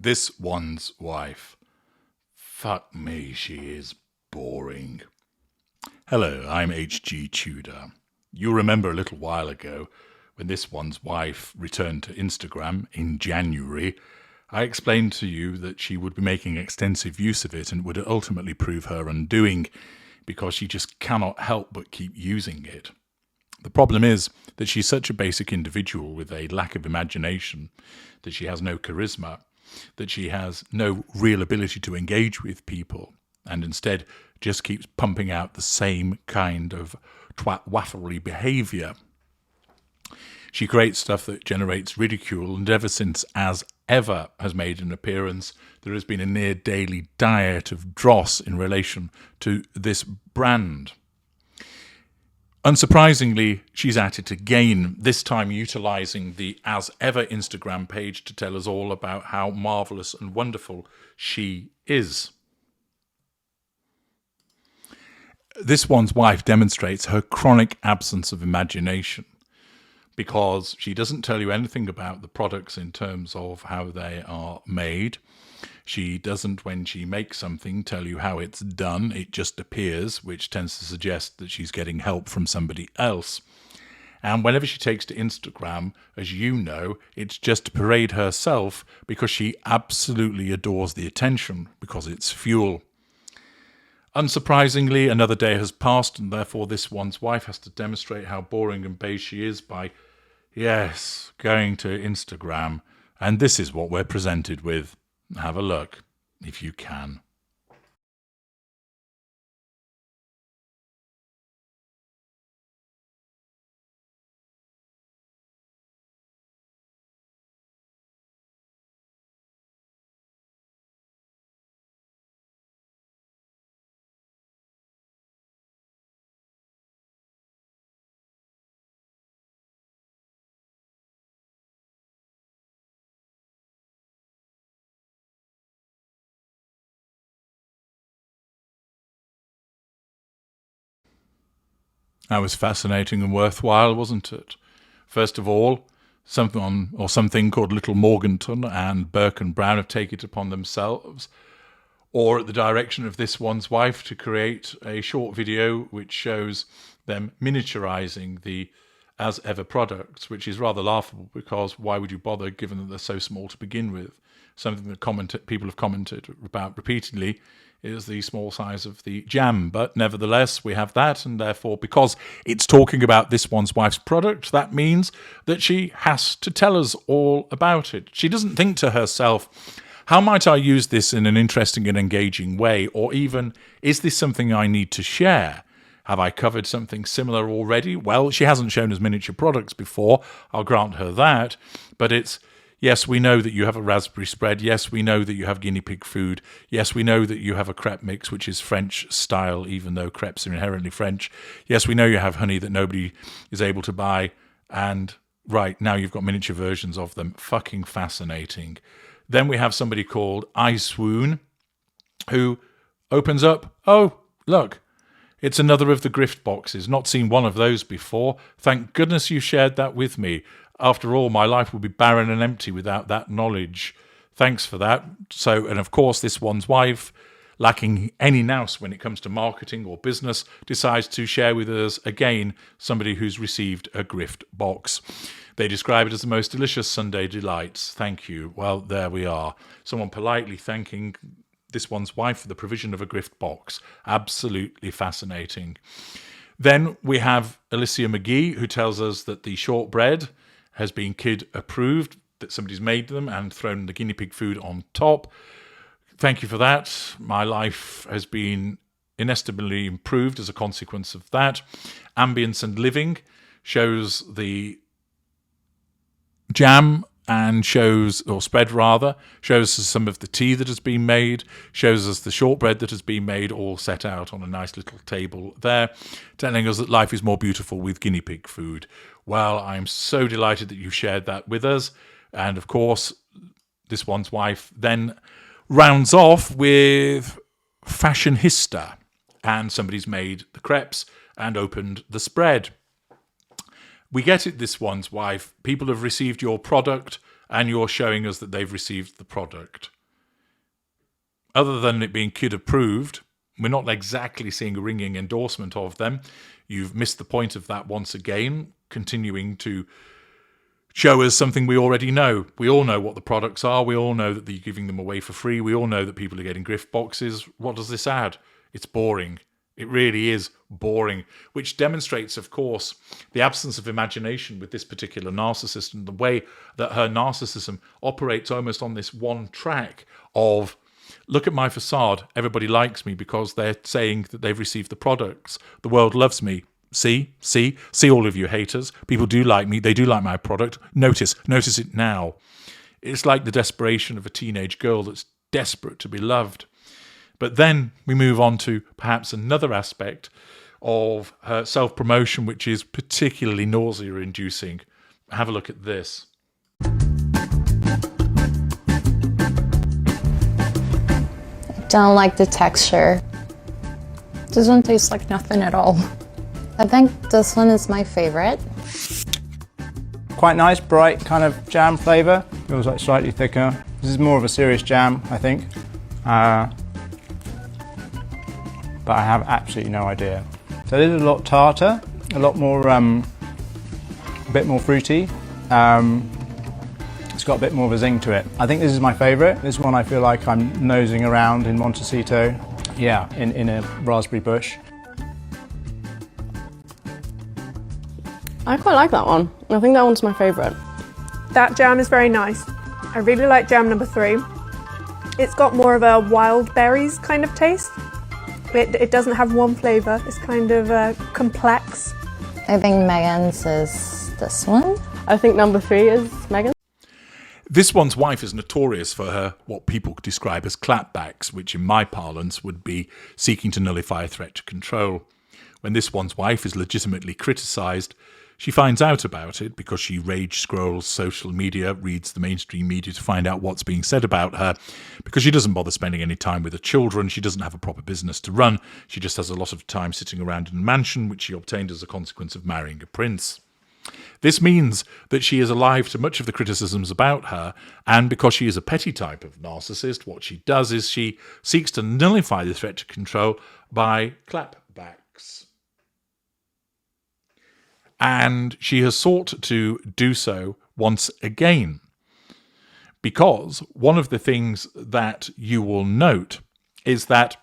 This one's wife. Fuck me, she is boring. Hello, I'm H.G. Tudor. You'll remember a little while ago, when this one's wife returned to Instagram in January, I explained to you that she would be making extensive use of it and would ultimately prove her undoing because she just cannot help but keep using it. The problem is that she's such a basic individual with a lack of imagination, that she has no charisma, that she has no real ability to engage with people, and instead just keeps pumping out the same kind of twat-wafflery behaviour. She creates stuff that generates ridicule, and ever since As Ever has made an appearance, there has been a near daily diet of dross in relation to this brand. Unsurprisingly, she's at it again, this time utilising the As Ever Instagram page to tell us all about how marvellous and wonderful she is. This one's wife demonstrates her chronic absence of imagination because she doesn't tell you anything about the products in terms of how they are made. She doesn't, when she makes something, tell you how it's done. It just appears, which tends to suggest that she's getting help from somebody else. And whenever she takes to Instagram, as you know, it's just to parade herself because she absolutely adores the attention, because it's fuel. Unsurprisingly, another day has passed, and therefore this one's wife has to demonstrate how boring and beige she is by, yes, going to Instagram. And this is what we're presented with. Have a look, if you can. That was fascinating and worthwhile, wasn't it? First of all, something called Little Morganton and Burke and Brown have taken it upon themselves, or at the direction of this one's wife, to create a short video which shows them miniaturizing the As Ever products, which is rather laughable because why would you bother given that they're so small to begin with? Something that people have commented about repeatedly is the small size of the jam. But nevertheless, we have that, and therefore, because it's talking about this one's wife's product, that means that she has to tell us all about it. She doesn't think to herself, how might I use this in an interesting and engaging way? Or even, is this something I need to share? Have I covered something similar already? Well, she hasn't shown us miniature products before, I'll grant her that, but it's, yes, we know that you have a raspberry spread. Yes, we know that you have guinea pig food. Yes, we know that you have a crepe mix, which is French style, even though crepes are inherently French. Yes, we know you have honey that nobody is able to buy. And right, now you've got miniature versions of them. Fucking fascinating. Then we have somebody called I Swoon, who opens up, oh, look, it's another of the grift boxes. Not seen one of those before. Thank goodness you shared that with me. After all, my life would be barren and empty without that knowledge. Thanks for that. So, and of course, this one's wife, lacking any nous when it comes to marketing or business, decides to share with us, again, somebody who's received a grift box. They describe it as the most delicious Sunday delights. Thank you. Well, there we are. Someone politely thanking this one's wife for the provision of a grift box. Absolutely fascinating. Then we have Alicia McGee, who tells us that the shortbread has been kid approved, that somebody's made them and thrown the guinea pig food on top. Thank you for that. My life has been inestimably improved as a consequence of that. Ambience and Living shows the jam and shows, or spread rather, shows us some of the tea that has been made, shows us the shortbread that has been made, all set out on a nice little table there, telling us that life is more beautiful with guinea pig food. Well, I'm so delighted that you shared that with us. And of course, this one's wife then rounds off with Fashionista, and somebody's made the crepes and opened the spread. We get it, this one's wife. People have received your product, and you're showing us that they've received the product. other than it being kid approved, we're not exactly seeing a ringing endorsement of them. You've missed the point of that once again, continuing to show us something we already know. We all know what the products are. We all know that you're giving them away for free. We all know that people are getting gift boxes. What does this add? It's boring. It really is boring, which demonstrates, of course, the absence of imagination with this particular narcissist and the way that her narcissism operates almost on this one track of, look at my facade, everybody likes me because they're saying that they've received the products. The world loves me. See all of you haters. People do like me. They do like my product. Notice it now. It's like the desperation of a teenage girl that's desperate to be loved. But then we move on to perhaps another aspect of her self-promotion, which is particularly nausea-inducing. Have a look at this. Don't like the texture. This one tastes like nothing at all. I think this one is my favorite. Quite nice, bright kind of jam flavour. Feels like slightly thicker. This is more of a serious jam, I think. But I have absolutely no idea. So this is a lot tartar, a lot more, a bit more fruity. It's got a bit more of a zing to it. I think this is my favourite. This one I feel like I'm nosing around in Montecito. Yeah, in a raspberry bush. I quite like that one. I think that one's my favourite. That jam is very nice. I really like jam number 3. It's got more of a wild berries kind of taste. It doesn't have one flavour. It's kind of complex. I think Meghan's is this one. I think number 3 is Meghan. This one's wife is notorious for her what people describe as clapbacks, which in my parlance would be seeking to nullify a threat to control. When this one's wife is legitimately criticised, she finds out about it because she rage scrolls social media, reads the mainstream media to find out what's being said about her, because she doesn't bother spending any time with her children, she doesn't have a proper business to run, she just has a lot of time sitting around in a mansion which she obtained as a consequence of marrying a prince. This means that she is alive to much of the criticisms about her, and because she is a petty type of narcissist, what she does is she seeks to nullify the threat to control by clapbacks. And she has sought to do so once again, because one of the things that you will note is that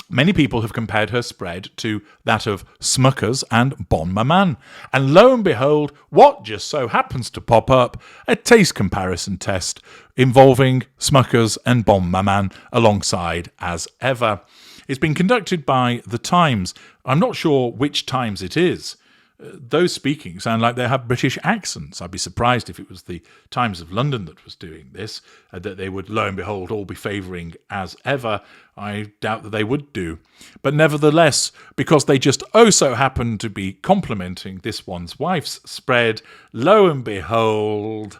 many people have compared her spread to that of Smuckers and Bon Maman. And lo and behold, what just so happens to pop up? A taste comparison test involving Smuckers and Bon Maman alongside as ever. It's been conducted by The Times. I'm not sure which Times it is. Those speaking sound like they have British accents. I'd be surprised if it was the Times of London that was doing this, that they would, lo and behold, all be favouring as ever. I doubt that they would do. But nevertheless, because they just so happen to be complimenting this one's wife's spread, lo and behold,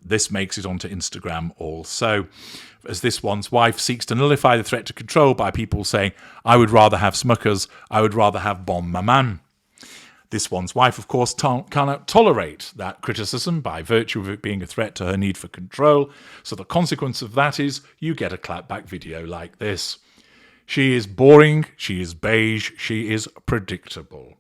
this makes it onto Instagram also, as this one's wife seeks to nullify the threat to control by people saying, I would rather have Smuckers, I would rather have Bon Maman. This one's wife, of course, cannot tolerate that criticism by virtue of it being a threat to her need for control. So the consequence of that is you get a clapback video like this. She is boring, she is beige, she is predictable.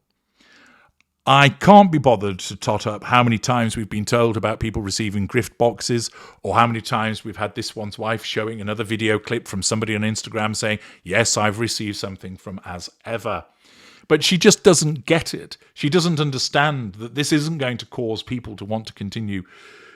I can't be bothered to tot up how many times we've been told about people receiving gift boxes, or how many times we've had this one's wife showing another video clip from somebody on Instagram saying, yes, I've received something from as ever. But she just doesn't get it. She doesn't understand that this isn't going to cause people to want to continue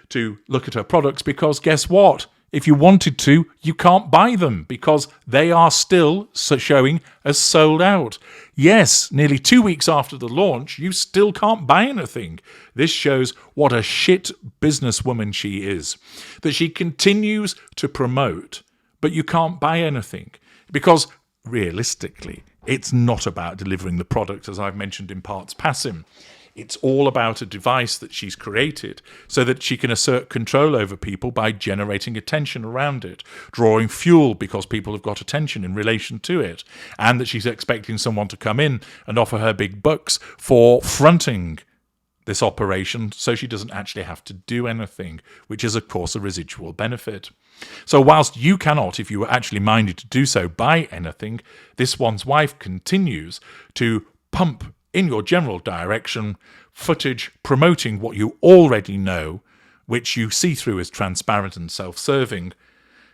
to look at her products, because guess what? If you wanted to, you can't buy them because they are still showing as sold out. Yes, nearly 2 weeks after the launch, you still can't buy anything. This shows what a shit businesswoman she is. That she continues to promote, but you can't buy anything because, realistically, it's not about delivering the product, as I've mentioned in parts passing. It's all about a device that she's created so that she can assert control over people by generating attention around it, drawing fuel because people have got attention in relation to it, and that she's expecting someone to come in and offer her big bucks for fronting this operation so she doesn't actually have to do anything, which is, of course, a residual benefit. So whilst you cannot, if you were actually minded to do so, buy anything, this one's wife continues to pump in your general direction footage promoting what you already know, which you see through as transparent and self-serving,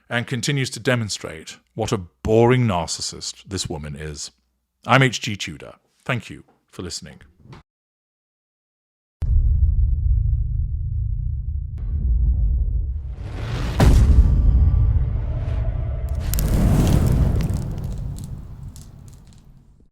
and continues to demonstrate what a boring narcissist this woman is. I'm H.G. Tudor. Thank you for listening.